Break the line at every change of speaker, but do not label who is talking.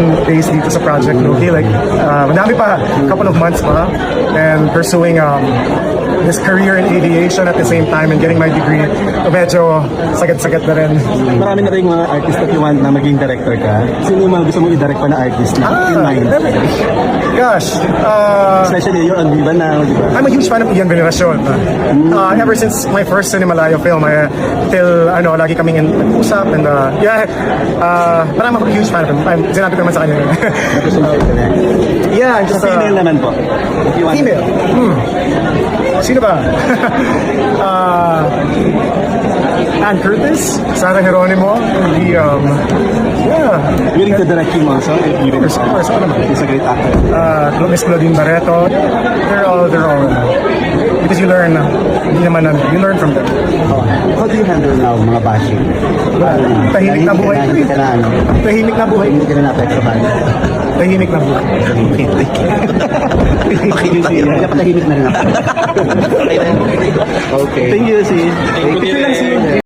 days dito sa Project Loki. Like, madami pa, couple of months pa, and pursuing this career in aviation at the same time and getting my degree. Medyo sagat-sagat na rin.
Marami na kayong mga artist that you want na maging director ka. Sino yung mga gusto mong i-direct pa na artist na in mind?
Gosh,
Especially you're on Viva now, di ba?
I'm a huge fan of Ian Veneracion. Ever since my first Cinemalayo film, till lagi kaming usap and parang I'm a huge fan of him. Sinabi ko naman sa kanya. Yeah, I'm just
Female naman po. If you want.
female. Sino ba? Ann Curtis, Sarah Geronimo,
Willing to direct him also?
of course, ano naman.
He's a great actor.
Miss Claudine Barreto, they're all, because you learn, you learn from them.
How do you handle now mga bashing?
Tahimik na buhay.
Hindi ka na ano?
Tahimik na buhay.
Hindi ka na naapektuhan.
Tahimik na buhay.
Kaya patahimik na rin ako. Okay. Thank you, sis. Thank you.